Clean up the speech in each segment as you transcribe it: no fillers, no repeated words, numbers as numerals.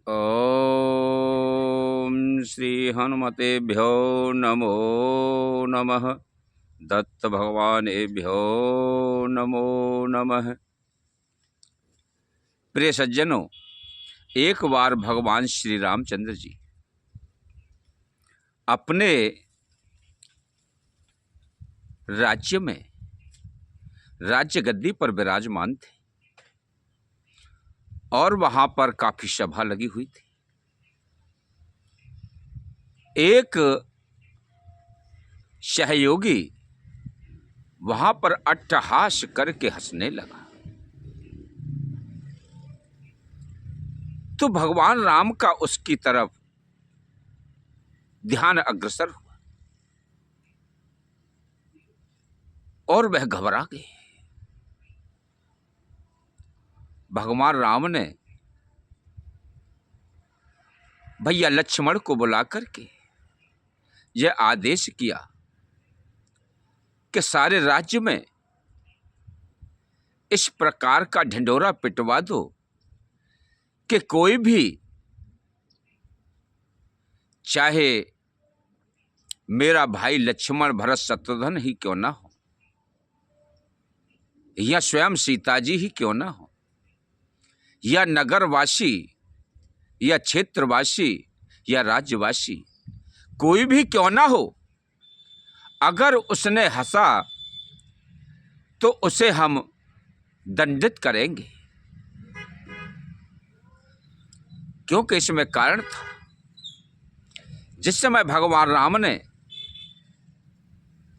ओम श्री हनुमतेभ्यो नमो नमः। दत्त भगवानेभ्यो नमो नमः। प्रिय सज्जनों, एक बार भगवान श्री रामचंद्र जी अपने राज्य में राज्य गद्दी पर विराजमान थे और वहां पर काफी सभा लगी हुई थी। एक सहयोगी वहां पर अट्टहास करके हंसने लगा तो भगवान राम का उसकी तरफ ध्यान अग्रसर हुआ और वह घबरा गए। भगवान राम ने भैया लक्ष्मण को बुला करके यह आदेश किया कि सारे राज्य में इस प्रकार का ढिंढोरा पिटवा दो कि कोई भी, चाहे मेरा भाई लक्ष्मण भरत शत्रुघ्न ही क्यों ना हो या स्वयं सीता जी ही क्यों ना हो या नगरवासी या क्षेत्रवासी या राज्यवासी, कोई भी क्यों ना हो, अगर उसने हंसा तो उसे हम दंडित करेंगे। क्योंकि इसमें कारण था, जिस समय भगवान राम ने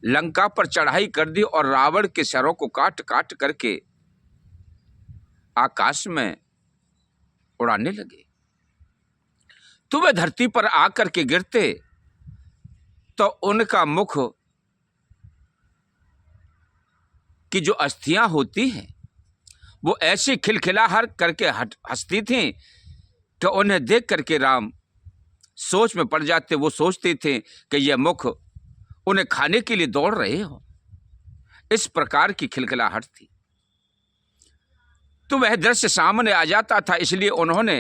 लंका पर चढ़ाई कर दी और रावण के सरों को काट काट करके आकाश में उड़ाने लगे, तो वे धरती पर आकर के गिरते तो उनका मुख की जो अस्थियां होती हैं वो ऐसी खिलखिलाहट करके हंसती थीं कि उन्हें देख करके राम सोच में पड़ जाते। वो सोचते थे कि यह मुख उन्हें खाने के लिए दौड़ रहे हो। इस प्रकार की खिलखिलाहट थी। तो वह दृश्य सामने आ जाता था, इसलिए उन्होंने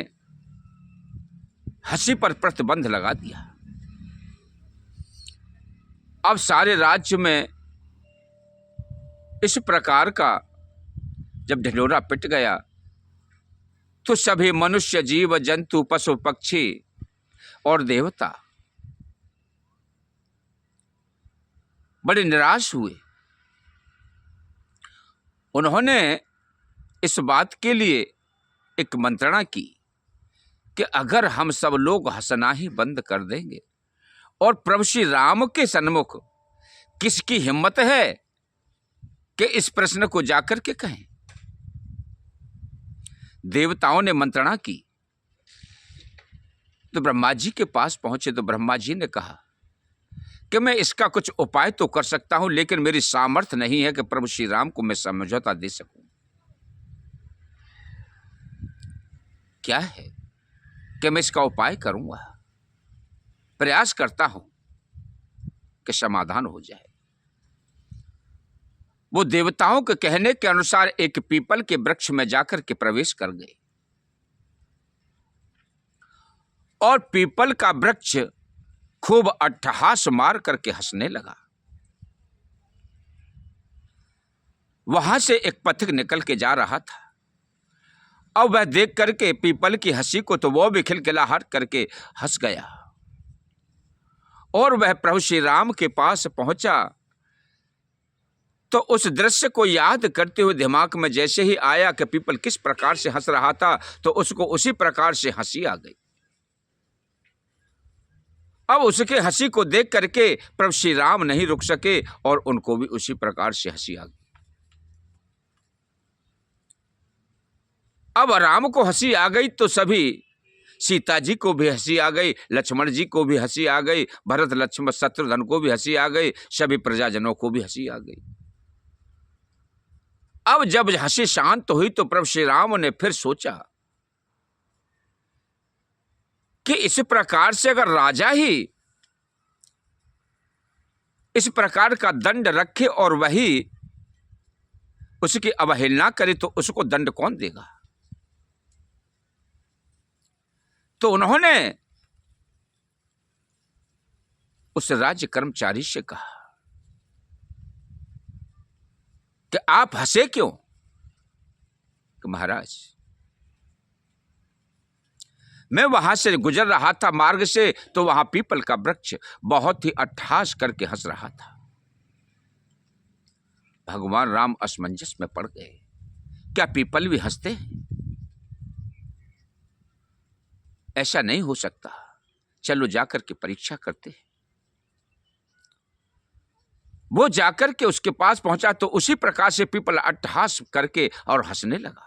हंसी पर प्रतिबंध लगा दिया। अब सारे राज्य में इस प्रकार का जब ढिंढोरा पिट गया तो सभी मनुष्य, जीव जंतु, पशु पक्षी और देवता बड़े निराश हुए। उन्होंने इस बात के लिए एक मंत्रणा की कि अगर हम सब लोग हंसना ही बंद कर देंगे और प्रभु श्री राम के सन्मुख किसकी हिम्मत है कि इस प्रश्न को जाकर के कहें। देवताओं ने मंत्रणा की तो ब्रह्मा जी के पास पहुंचे तो ब्रह्मा जी ने कहा कि मैं इसका कुछ उपाय तो कर सकता हूं, लेकिन मेरी सामर्थ्य नहीं है कि प्रभु श्री राम को मैं समझौता दे सकूं। क्या है कि मैं इसका उपाय करूंगा, प्रयास करता हूं कि समाधान हो जाए। वो देवताओं के कहने के अनुसार एक पीपल के वृक्ष में जाकर के प्रवेश कर गए और पीपल का वृक्ष खूब अट्टहास मार करके हंसने लगा। वहां से एक पथिक निकल के जा रहा था। अब वह देख करके पीपल की हंसी को तो वो भी खिलखिलाहट करके हंस गया और वह प्रभु श्री राम के पास पहुंचा तो उस दृश्य को याद करते हुए दिमाग में जैसे ही आया कि पीपल किस प्रकार से हंस रहा था तो उसको उसी प्रकार से हंसी आ गई। अब उसके हंसी को देख करके प्रभु श्री राम नहीं रुक सके और उनको भी उसी प्रकार से हंसी आ गई। अब राम को हंसी आ गई तो सभी, सीता जी को भी हंसी आ गई, लक्ष्मण जी को भी हंसी आ गई, भरत लक्ष्मण शत्रुघ्न को भी हंसी आ गई, सभी प्रजाजनों को भी हंसी आ गई। अब जब हंसी शांत हुई तो प्रभु श्री राम ने फिर सोचा कि इस प्रकार से अगर राजा ही इस प्रकार का दंड रखे और वही उसकी अवहेलना करे तो उसको दंड कौन देगा। तो उन्होंने उस राज्य कर्मचारी से कहा कि आप हंसे क्यों? कि महाराज, मैं वहां से गुजर रहा था मार्ग से, तो वहां पीपल का वृक्ष बहुत ही अट्टहास करके हंस रहा था। भगवान राम असमंजस में पड़ गए। क्या पीपल भी हंसते हैं? ऐसा नहीं हो सकता, चलो जाकर के परीक्षा करते हैं। वो जाकर के उसके पास पहुंचा तो उसी प्रकार से पीपल अट्टहास करके और हंसने लगा।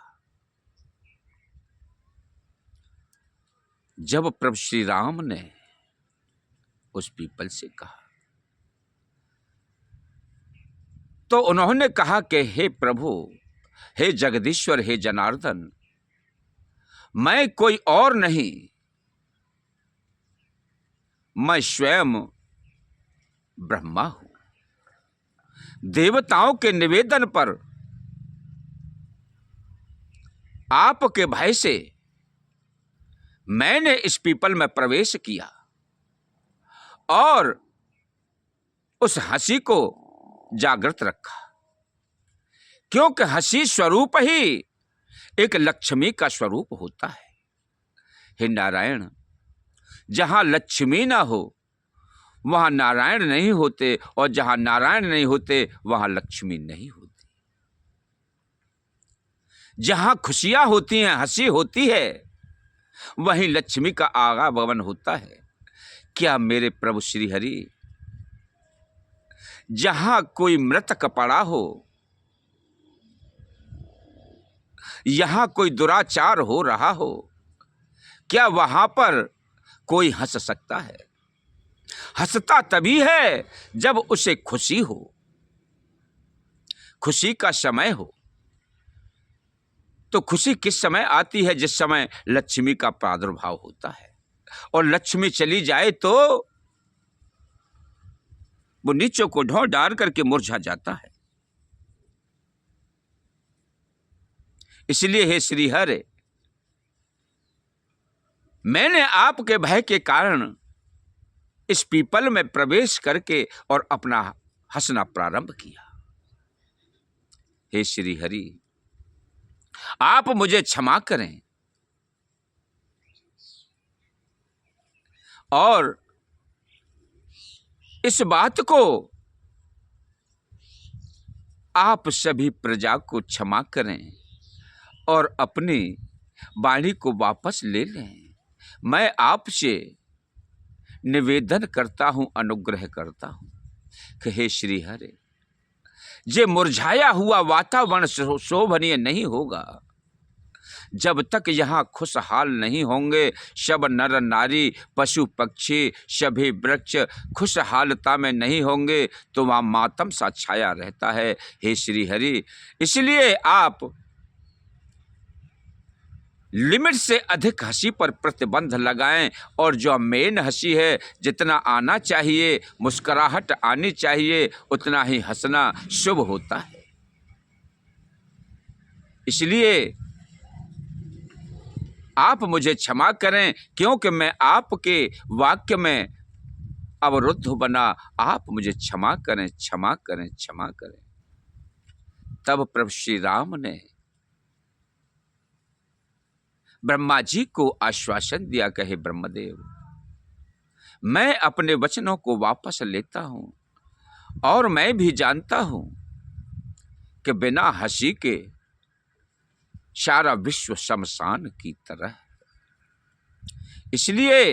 जब प्रभु श्री राम ने उस पीपल से कहा तो उन्होंने कहा कि हे प्रभु, हे जगदीश्वर, हे जनार्दन, मैं कोई और नहीं, मैं स्वयं ब्रह्मा हूं। देवताओं के निवेदन पर आपके भय से मैंने इस पीपल में प्रवेश किया और उस हंसी को जागृत रखा, क्योंकि हंसी स्वरूप ही एक लक्ष्मी का स्वरूप होता है। हे नारायण, जहां लक्ष्मी ना हो वहां नारायण नहीं होते, और जहां नारायण नहीं होते वहां लक्ष्मी नहीं होती। जहां खुशियां होती हैं, हंसी होती है, वहीं लक्ष्मी का आगमन होता है। क्या मेरे प्रभु श्री हरि, जहां कोई मृतक पड़ा हो, यहां कोई दुराचार हो रहा हो, क्या वहां पर कोई हंस सकता है? हंसता तभी है जब उसे खुशी हो, खुशी का समय हो। तो खुशी किस समय आती है? जिस समय लक्ष्मी का प्रादुर्भाव होता है। और लक्ष्मी चली जाए तो वो नीचों को ढो डाल करके मुरझा जाता है। इसलिए हे श्री हरि, मैंने आपके भय के कारण इस पीपल में प्रवेश करके और अपना हंसना प्रारंभ किया। हे श्री हरि, आप मुझे क्षमा करें और इस बात को आप सभी प्रजा को क्षमा करें और अपनी वाणी को वापस ले लें। मैं आपसे निवेदन करता हूं, अनुग्रह करता हूं कि हे श्री हरि, ये मुरझाया हुआ वातावरण शोभनीय नहीं होगा जब तक यहाँ खुशहाल नहीं होंगे सब नर नारी पशु पक्षी सभी वृक्ष खुशहालता में नहीं होंगे, तो वहाँ मातम सा छाया रहता है। हे श्री हरि, इसलिए आप लिमिट से अधिक हंसी पर प्रतिबंध लगाएं और जो मेन हंसी है, जितना आना चाहिए, मुस्कुराहट आनी चाहिए, उतना ही हंसना शुभ होता है। इसलिए आप मुझे क्षमा करें, क्योंकि मैं आपके वाक्य में अवरुद्ध बना। आप मुझे क्षमा करें, क्षमा करें, क्षमा करें। तब प्रभु श्री राम ने ब्रह्मा जी को आश्वासन दिया, कहे ब्रह्मदेव, मैं अपने वचनों को वापस लेता हूं और मैं भी जानता हूं कि बिना हंसी के सारा विश्व शमशान की तरह है, इसलिए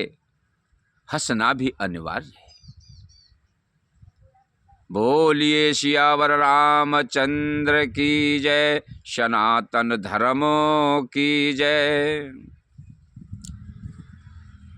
हंसना भी अनिवार्य है। बोलिए सियावर रामचंद्र की जय, सनातन धर्म की जय।